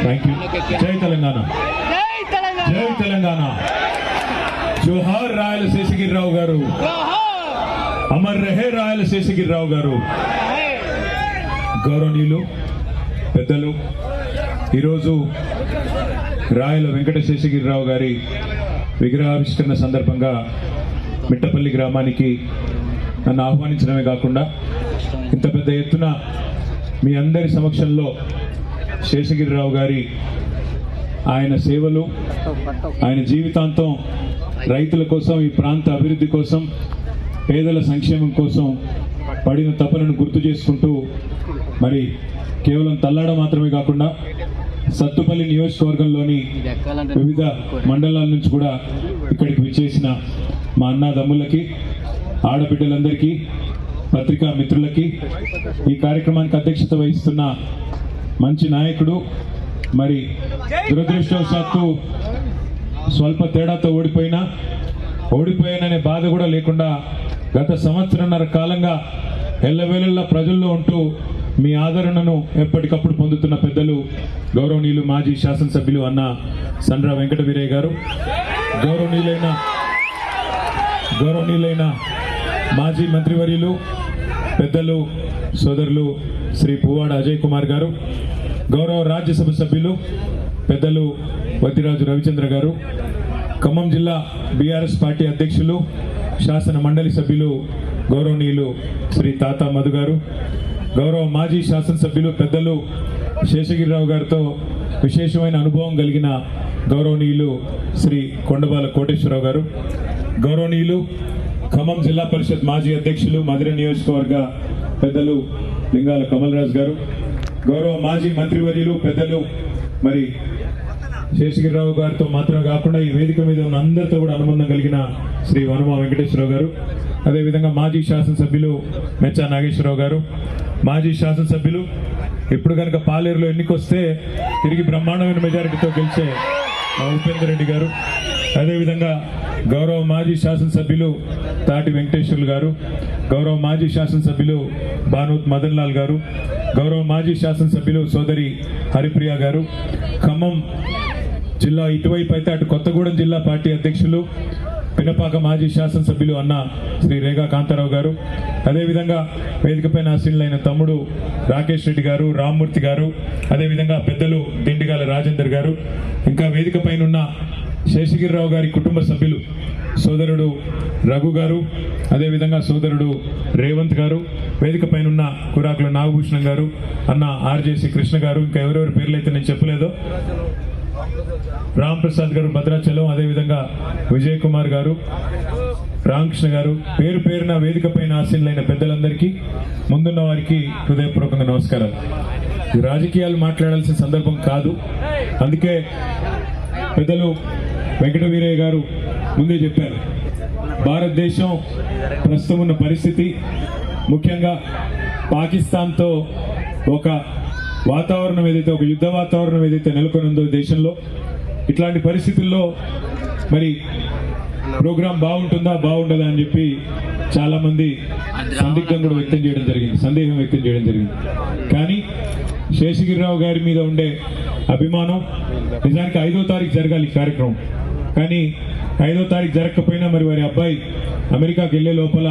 Thank you. జై తెలంగాణ, జై తెలంగాణ. జోహార్ రాయల శేషగిరిరావు గారు, అమర్ రహే రాయల శేషగిరిరావు గారు. గౌరవనీయులు పెద్దలు, ఈరోజు రాయల వెంకట శేషగిరిరావు గారి విగ్రహావిష్కరణ సందర్భంగా మిట్టపల్లి గ్రామానికి నన్ను ఆహ్వానించడమే కాకుండా ఇంత పెద్ద ఎత్తున మీ అందరి సమక్షంలో శేషగిరిరావు గారి ఆయన సేవలు, ఆయన జీవితాంతం రైతుల కోసం, ఈ ప్రాంత అభివృద్ధి కోసం, పేదల సంక్షేమం కోసం పడిన తపనను గుర్తు చేసుకుంటూ మరి కేవలం తల్లాడ మాత్రమే కాకుండా సత్తుపల్లి నియోజకవర్గంలోని వివిధ మండలాల నుంచి కూడా ఇక్కడికి విచ్చేసిన మా అన్నదమ్ములకి, ఆడబిడ్డలందరికీ, పత్రికా మిత్రులకి, ఈ కార్యక్రమానికి అధ్యక్షత వహిస్తున్న మంచి నాయకుడు, మరి దురదృష్టవశాత్తు స్వల్ప తేడాతో ఓడిపోయాననే బాధ కూడా లేకుండా గత సంవత్సరంన్నర కాలంగా ఎల్లవేళలా ప్రజల్లో ఉంటూ మీ ఆదరణను ఎప్పటికప్పుడు పొందుతున్న పెద్దలు గౌరవనీయులు మాజీ శాసనసభ్యులు అన్న సండ్ర వెంకట వీరయ్య గారు, గౌరవనీయులైన మాజీ మంత్రివర్యులు పెద్దలు సోదరులు శ్రీ పువ్వాడ అజయ్ కుమార్ గారు, గౌరవ రాజ్యసభ సభ్యులు పెద్దలు వద్దిరాజు రవిచంద్ర గారు, ఖమ్మం జిల్లా బీఆర్ఎస్ పార్టీ అధ్యక్షులు, శాసన మండలి సభ్యులు గౌరవనీయులు శ్రీ తాతా మధు గారు, గౌరవ మాజీ శాసనసభ్యులు పెద్దలు శేషగిరిరావు గారితో విశేషమైన అనుభవం కలిగిన గౌరవనీయులు శ్రీ కొండబాల కోటేశ్వరరావు గారు, గౌరవనీయులు ఖమ్మం జిల్లా పరిషత్ మాజీ అధ్యక్షులు, మధుర నియోజకవర్గ పెద్దలు లింగాల కమలరాజు గారు, గౌరవ మాజీ మంత్రివర్యులు పెద్దలు మరి శేషగిరిరావు గారితో మాత్రమే కాకుండా ఈ వేదిక మీద ఉన్న అందరితో కూడా అనుబంధం కలిగిన శ్రీ వనమా వెంకటేశ్వరరావు గారు, అదేవిధంగా మాజీ శాసనసభ్యులు మెచ్చా నాగేశ్వరరావు గారు, మాజీ శాసనసభ్యులు ఇప్పుడు కనుక పాలేరులో ఎన్నికొస్తే తిరిగి బ్రహ్మాండమైన మెజారిటీతో గెలిచే ఉపేందర్ రెడ్డి గారు, అదేవిధంగా గౌరవ మాజీ శాసనసభ్యులు తాటి వెంకటేశ్వర్లు గారు, గౌరవ మాజీ శాసనసభ్యులు బానూత్ మదన్ లాల్ గారు, గౌరవ మాజీ శాసనసభ్యులు సోదరి హరిప్రియ గారు, ఖమ్మం జిల్లా ఇటువైపు అయితే అటు కొత్తగూడెం జిల్లా పార్టీ అధ్యక్షులు పినపాక మాజీ శాసనసభ్యులు అన్న శ్రీ రేగా కాంతారావు గారు, అదేవిధంగా వేదికపైన ఆసీనులైన తమ్ముడు రాకేష్ రెడ్డి గారు, రామ్మూర్తి గారు, అదేవిధంగా పెద్దలు దిండిగాల రాజేందర్ గారు, ఇంకా వేదికపైన ఉన్న శేషగిరిరావు గారి కుటుంబ సభ్యులు సోదరుడు రఘు గారు, అదేవిధంగా సోదరుడు రేవంత్ గారు, వేదిక పైన ఉన్న కురాకుల నాగభూషణం గారు, అన్న ఆర్జేసి కృష్ణ గారు, ఇంకా ఎవరెవరి పేర్లు అయితే నేను చెప్పలేదో, రామ్ ప్రసాద్ గారు భద్రాచలం, అదేవిధంగా విజయ్ కుమార్ గారు, రామకృష్ణ గారు, పేరు పేరున వేదిక పైన ఆసీనులైన పెద్దలందరికీ, ముందున్న వారికి హృదయపూర్వకంగా నమస్కారాలు. రాజకీయాలు మాట్లాడాల్సిన సందర్భం కాదు, అందుకే పెద్దలు వెంకట వీరయ్య గారు ముందే చెప్పారు. భారతదేశం ప్రస్తుతం ఉన్న పరిస్థితి, ముఖ్యంగా పాకిస్తాన్తో ఒక వాతావరణం ఏదైతే, ఒక యుద్ధ వాతావరణం ఏదైతే నెలకొని ఉందో దేశంలో, ఇట్లాంటి పరిస్థితుల్లో మరి ప్రోగ్రాం బాగుంటుందా బాగుండదా అని చెప్పి చాలా మంది సందేహం వ్యక్తం చేయడం జరిగింది. కానీ శేషగిరిరావు గారి మీద ఉండే అభిమానం, నిజానికి 5వ తారీఖు జరగాలి ఈ కార్యక్రమం, కానీ 5వ తారీఖు జరగకపోయినా మరి వారి అబ్బాయి అమెరికాకి వెళ్లే లోపల